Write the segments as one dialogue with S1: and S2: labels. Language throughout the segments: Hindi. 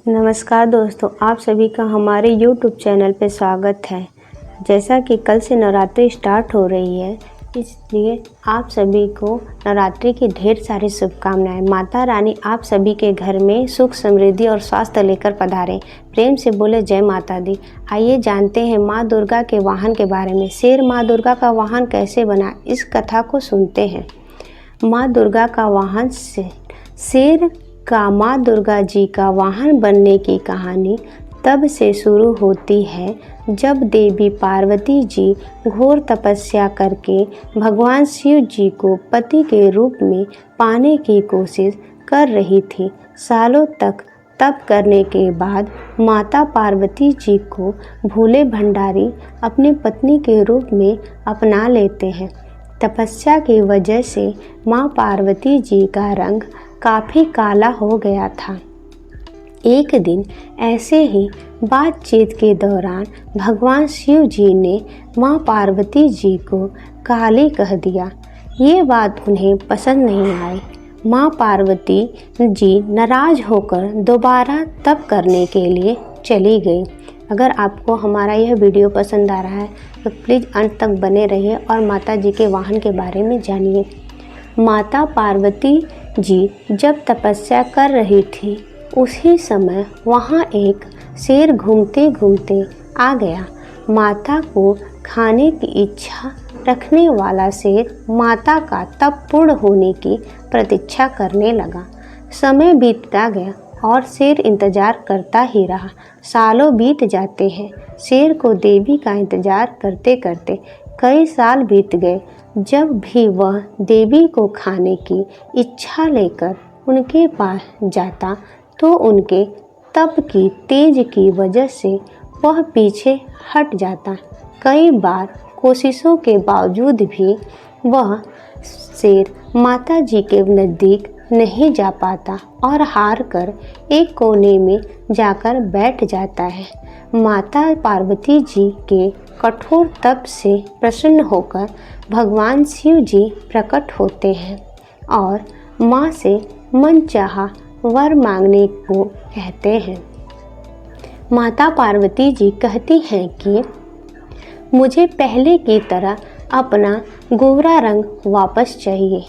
S1: नमस्कार दोस्तों, आप सभी का हमारे YouTube चैनल पे स्वागत है। जैसा कि कल से नवरात्रि स्टार्ट हो रही है, इसलिए आप सभी को नवरात्रि की ढेर सारी शुभकामनाएं। माता रानी आप सभी के घर में सुख समृद्धि और स्वास्थ्य लेकर पधारें। प्रेम से बोले जय माता दी। आइए जानते हैं माँ दुर्गा के वाहन के बारे में। शेर माँ दुर्गा का वाहन कैसे बना, इस कथा को सुनते हैं। माँ दुर्गा का वाहन शेर का माँ दुर्गा जी का वाहन बनने की कहानी तब से शुरू होती है जब देवी पार्वती जी घोर तपस्या करके भगवान शिव जी को पति के रूप में पाने की कोशिश कर रही थी। सालों तक तप करने के बाद माता पार्वती जी को भोले भंडारी अपनी पत्नी के रूप में अपना लेते हैं। तपस्या की वजह से माँ पार्वती जी का रंग काफ़ी काला हो गया था। एक दिन ऐसे ही बातचीत के दौरान भगवान शिव जी ने माँ पार्वती जी को काली कह दिया। ये बात उन्हें पसंद नहीं आई। माँ पार्वती जी नाराज़ होकर दोबारा तप करने के लिए चली गई। अगर आपको हमारा यह वीडियो पसंद आ रहा है तो प्लीज़ अंत तक बने रहिए और माता जी के वाहन के बारे में जानिए। माता पार्वती जी जब तपस्या कर रही थी, उसी समय वहाँ एक शेर घूमते घूमते आ गया। माता को खाने की इच्छा रखने वाला शेर माता का तप पूर्ण होने की प्रतीक्षा करने लगा। समय बीतता गया और शेर इंतजार करता ही रहा। सालों बीत जाते हैं। शेर को देवी का इंतजार करते करते कई साल बीत गए। जब भी वह देवी को खाने की इच्छा लेकर उनके पास जाता तो उनके तप की तेज की वजह से वह पीछे हट जाता। कई बार कोशिशों के बावजूद भी वह शेर माता जी के नज़दीक नहीं जा पाता और हार कर एक कोने में जाकर बैठ जाता है। माता पार्वती जी के कठोर तप से प्रसन्न होकर भगवान शिव जी प्रकट होते हैं और माँ से मनचाहा वर मांगने को कहते हैं। माता पार्वती जी कहती हैं कि मुझे पहले की तरह अपना गोरा रंग वापस चाहिए।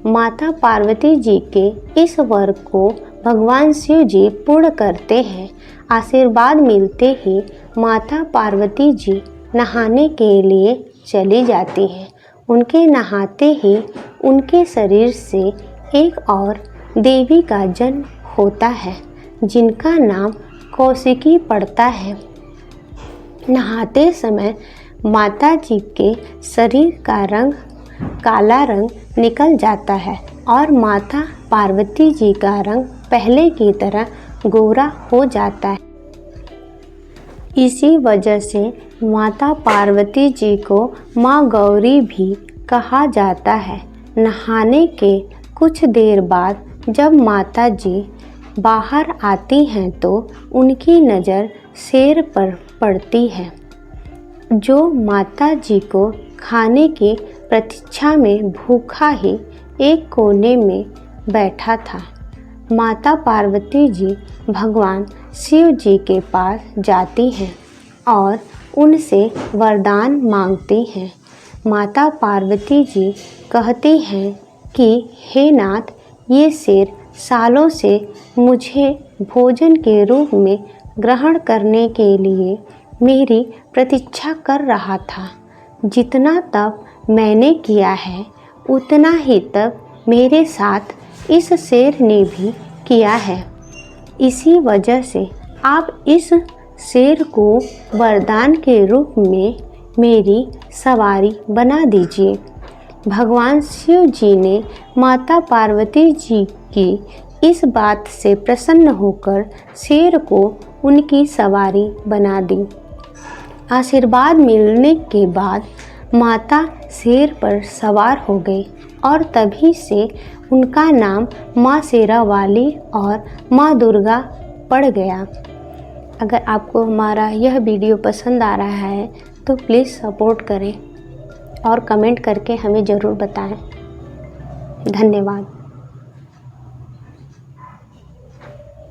S1: माता पार्वती जी के इस वर को भगवान शिव जी पूर्ण करते हैं। आशीर्वाद मिलते ही माता पार्वती जी नहाने के लिए चली जाती हैं। उनके नहाते ही उनके शरीर से एक और देवी का जन्म होता है, जिनका नाम कौशिकी पड़ता है। नहाते समय माता जी के शरीर का रंग काला रंग निकल जाता है और माता पार्वती जी का रंग पहले की तरह गोरा हो जाता है। इसी वजह से माता पार्वती जी को माँ गौरी भी कहा जाता है। नहाने के कुछ देर बाद जब माता जी बाहर आती हैं तो उनकी नज़र शेर पर पड़ती है, जो माता जी को खाने की प्रतीक्षा में भूखा ही एक कोने में बैठा था। माता पार्वती जी भगवान शिव जी के पास जाती हैं और उनसे वरदान मांगती हैं। माता पार्वती जी कहती हैं कि हे नाथ, ये शेर सालों से मुझे भोजन के रूप में ग्रहण करने के लिए मेरी प्रतीक्षा कर रहा था। जितना तप मैंने किया है उतना ही तप मेरे साथ इस शेर ने भी किया है। इसी वजह से आप इस शेर को वरदान के रूप में मेरी सवारी बना दीजिए। भगवान शिव जी ने माता पार्वती जी की इस बात से प्रसन्न होकर शेर को उनकी सवारी बना दी। आशीर्वाद मिलने के बाद माता शेर पर सवार हो गई और तभी से उनका नाम माँ शेरावाली और माँ दुर्गा पड़ गया। अगर आपको हमारा यह वीडियो पसंद आ रहा है तो प्लीज़ सपोर्ट करें और कमेंट करके हमें ज़रूर बताएं। धन्यवाद।